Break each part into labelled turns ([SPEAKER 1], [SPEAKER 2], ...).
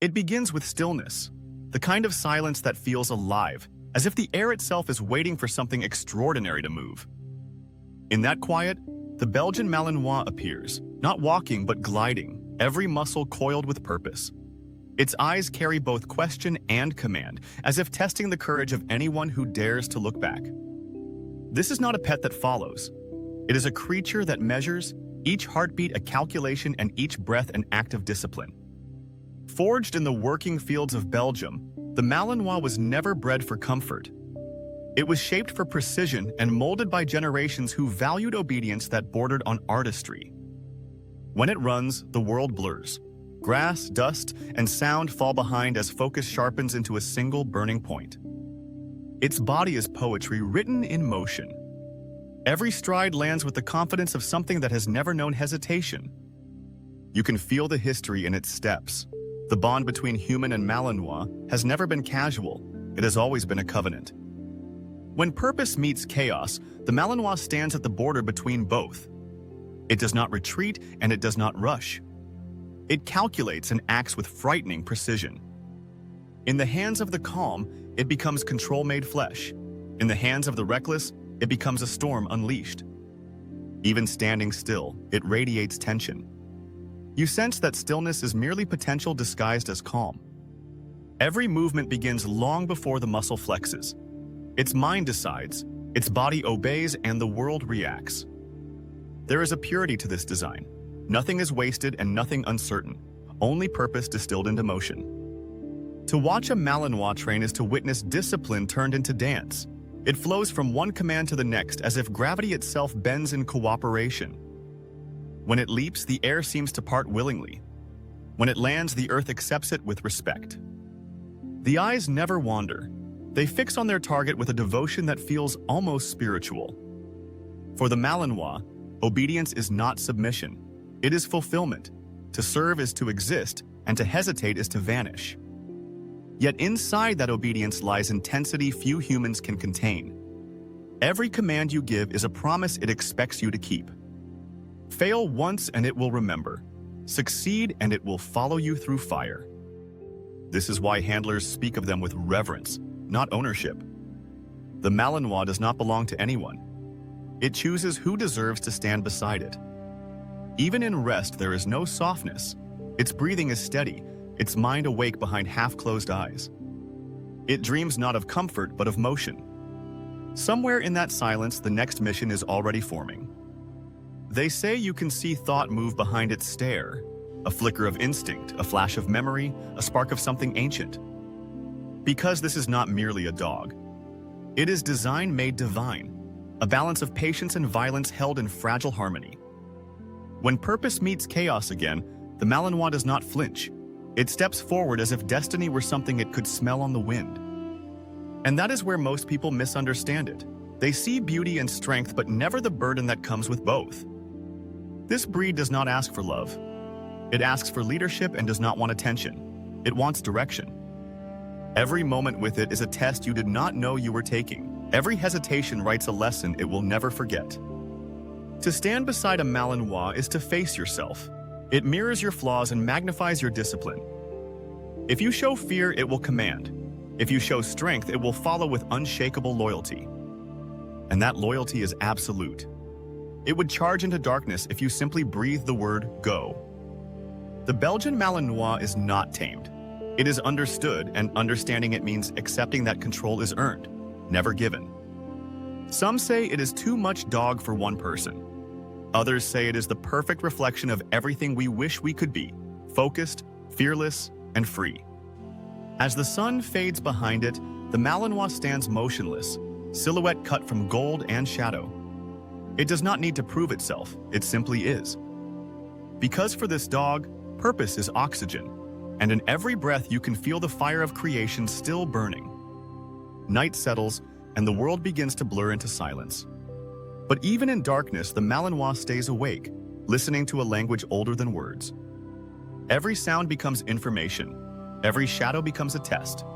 [SPEAKER 1] It begins with stillness, the kind of silence that feels alive, as if the air itself is waiting for something extraordinary to move. In that quiet, the Belgian Malinois appears, not walking but gliding, every muscle coiled with purpose. Its eyes carry both question and command, as if testing the courage of anyone who dares to look back. This is not a pet that follows. It is a creature that measures, each heartbeat a calculation and each breath an act of discipline. Forged in the working fields of Belgium, the Malinois was never bred for comfort. It was shaped for precision and molded by generations who valued obedience that bordered on artistry. When it runs, the world blurs. Grass, dust, and sound fall behind as focus sharpens into a single burning point. Its body is poetry written in motion. Every stride lands with the confidence of something that has never known hesitation. You can feel the history in its steps. The bond between human and Malinois has never been casual. It has always been a covenant. When purpose meets chaos, the Malinois stands at the border between both. It does not retreat and it does not rush. It calculates and acts with frightening precision. In the hands of the calm, it becomes control-made flesh. In the hands of the reckless, it becomes a storm unleashed. Even standing still, it radiates tension. You sense that stillness is merely potential disguised as calm. Every movement begins long before the muscle flexes. Its mind decides, its body obeys, and the world reacts. There is a purity to this design. Nothing is wasted and nothing uncertain, only purpose distilled into motion. To watch a Malinois train is to witness discipline turned into dance. It flows from one command to the next as if gravity itself bends in cooperation. When it leaps, the air seems to part willingly. When it lands, the earth accepts it with respect. The eyes never wander. They fix on their target with a devotion that feels almost spiritual. For the Malinois, obedience is not submission. It is fulfillment. To serve is to exist, and to hesitate is to vanish. Yet inside that obedience lies intensity few humans can contain. Every command you give is a promise it expects you to keep. Fail once and it will remember. Succeed and it will follow you through fire. This is why handlers speak of them with reverence, not ownership. The Malinois does not belong to anyone. It chooses who deserves to stand beside it. Even in rest, there is no softness. Its breathing is steady, its mind awake behind half-closed eyes. It dreams not of comfort, but of motion. Somewhere in that silence, the next mission is already forming. They say you can see thought move behind its stare, a flicker of instinct, a flash of memory, a spark of something ancient. Because this is not merely a dog. It is design made divine, a balance of patience and violence held in fragile harmony. When purpose meets chaos again, the Malinois does not flinch. It steps forward as if destiny were something it could smell on the wind. And that is where most people misunderstand it. They see beauty and strength, but never the burden that comes with both. This breed does not ask for love. It asks for leadership and does not want attention. It wants direction. Every moment with it is a test you did not know you were taking. Every hesitation writes a lesson it will never forget. To stand beside a Malinois is to face yourself. It mirrors your flaws and magnifies your discipline. If you show fear, it will command. If you show strength, it will follow with unshakable loyalty. And that loyalty is absolute. It would charge into darkness if you simply breathe the word go. The Belgian Malinois is not tamed. It is understood, and understanding it means accepting that control is earned, never given. Some say it is too much dog for one person. Others say it is the perfect reflection of everything we wish we could be, focused, fearless, and free. As the sun fades behind it, the Malinois stands motionless, silhouette cut from gold and shadow. It does not need to prove itself, it simply is. Because for this dog, purpose is oxygen, and in every breath you can feel the fire of creation still burning. Night settles, and the world begins to blur into silence. But even in darkness, the Malinois stays awake, listening to a language older than words. Every sound becomes information. Every shadow becomes a test.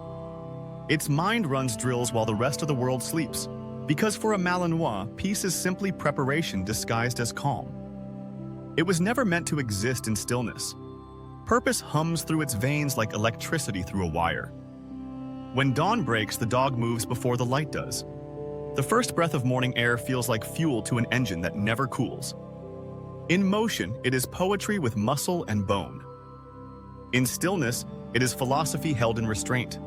[SPEAKER 1] Its mind runs drills while the rest of the world sleeps. Because for a Malinois, peace is simply preparation disguised as calm. It was never meant to exist in stillness. Purpose hums through its veins like electricity through a wire. When dawn breaks, the dog moves before the light does. The first breath of morning air feels like fuel to an engine that never cools. In motion, it is poetry with muscle and bone. In stillness, it is philosophy held in restraint.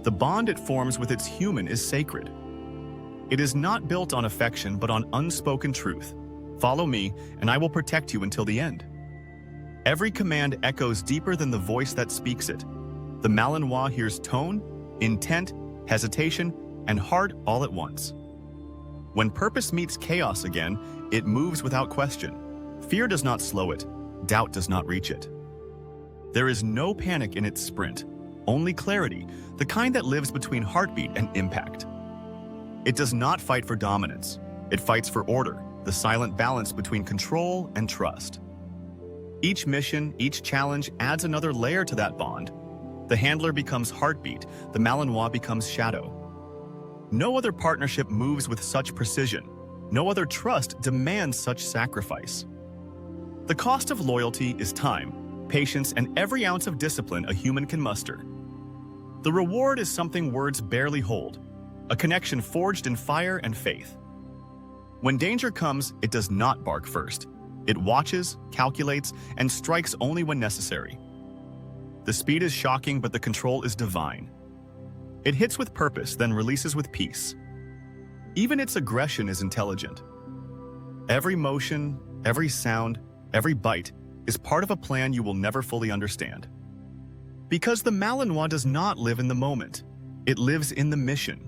[SPEAKER 1] The bond it forms with its human is sacred. It is not built on affection but on unspoken truth. Follow me, and I will protect you until the end. Every command echoes deeper than the voice that speaks it. The Malinois hears tone, intent, hesitation, and heart all at once. When purpose meets chaos again, it moves without question. Fear does not slow it. Doubt does not reach it. There is no panic in its sprint, only clarity, the kind that lives between heartbeat and impact. It does not fight for dominance. It fights for order, the silent balance between control and trust. Each mission, each challenge adds another layer to that bond. The handler becomes heartbeat, the Malinois becomes shadow. No other partnership moves with such precision. No other trust demands such sacrifice. The cost of loyalty is time, patience, and every ounce of discipline a human can muster. The reward is something words barely hold, a connection forged in fire and faith. When danger comes, it does not bark first. It watches, calculates, and strikes only when necessary. The speed is shocking, but the control is divine. It hits with purpose, then releases with peace. Even its aggression is intelligent. Every motion, every sound, every bite is part of a plan you will never fully understand. Because the Malinois does not live in the moment. It lives in the mission.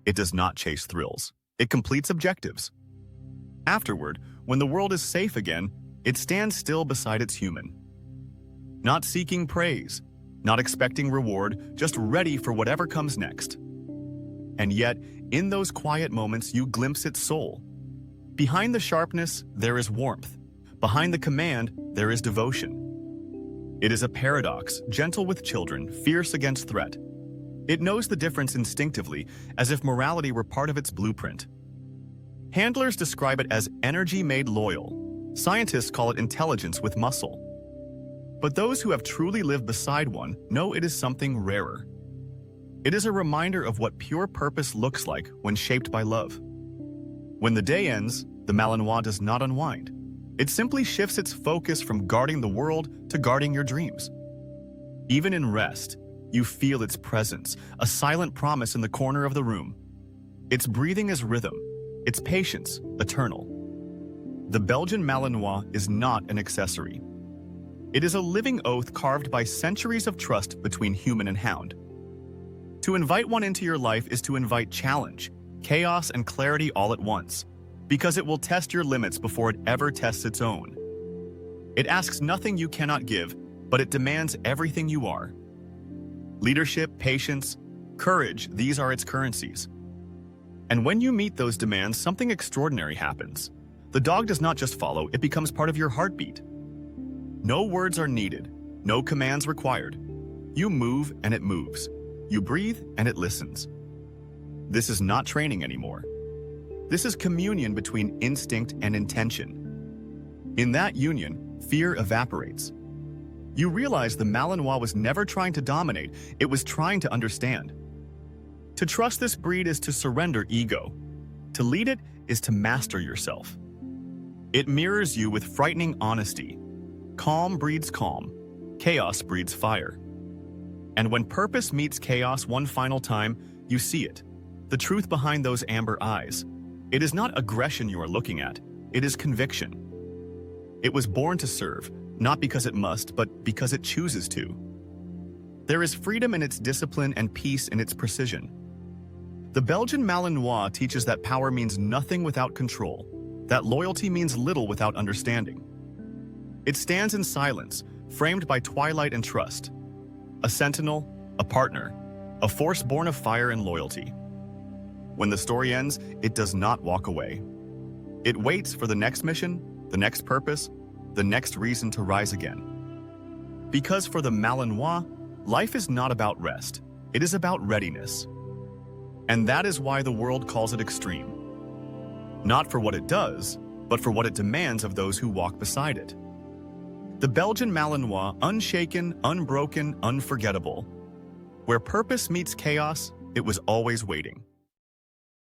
[SPEAKER 1] It does not chase thrills. It completes objectives. Afterward, when the world is safe again, it stands still beside its human. Not seeking praise, not expecting reward, just ready for whatever comes next. And yet, in those quiet moments, you glimpse its soul. Behind the sharpness, there is warmth. Behind the command, there is devotion. It is a paradox, gentle with children, fierce against threat. It knows the difference instinctively, as if morality were part of its blueprint. Handlers describe it as energy made loyal. Scientists call it intelligence with muscle. But those who have truly lived beside one know it is something rarer. It is a reminder of what pure purpose looks like when shaped by love. When the day ends, the Malinois does not unwind. It simply shifts its focus from guarding the world to guarding your dreams. Even in rest, you feel its presence, a silent promise in the corner of the room. Its breathing is rhythm, its patience eternal. The Belgian Malinois is not an accessory. It is a living oath carved by centuries of trust between human and hound. To invite one into your life is to invite challenge, chaos, and clarity all at once, because it will test your limits before it ever tests its own. It asks nothing you cannot give, but it demands everything you are. Leadership, patience, courage, these are its currencies. And when you meet those demands, something extraordinary happens. The dog does not just follow, it becomes part of your heartbeat. No words are needed, no commands required. You move and it moves. You breathe and it listens. This is not training anymore. This is communion between instinct and intention. In that union, fear evaporates. You realize the Malinois was never trying to dominate, it was trying to understand. To trust this breed is to surrender ego. To lead it is to master yourself. It mirrors you with frightening honesty. Calm breeds calm. Chaos breeds fire. And when purpose meets chaos one final time, you see it. The truth behind those amber eyes. It is not aggression you are looking at. It is conviction. It was born to serve, not because it must, but because it chooses to. There is freedom in its discipline and peace in its precision. The Belgian Malinois teaches that power means nothing without control, that loyalty means little without understanding. It stands in silence, framed by twilight and trust. A sentinel, a partner, a force born of fire and loyalty. When the story ends, it does not walk away. It waits for the next mission, the next purpose, the next reason to rise again. Because for the Malinois, life is not about rest, it is about readiness. And that is why the world calls it extreme. Not for what it does, but for what it demands of those who walk beside it. The Belgian Malinois, unshaken, unbroken, unforgettable. Where purpose meets chaos, it was always waiting.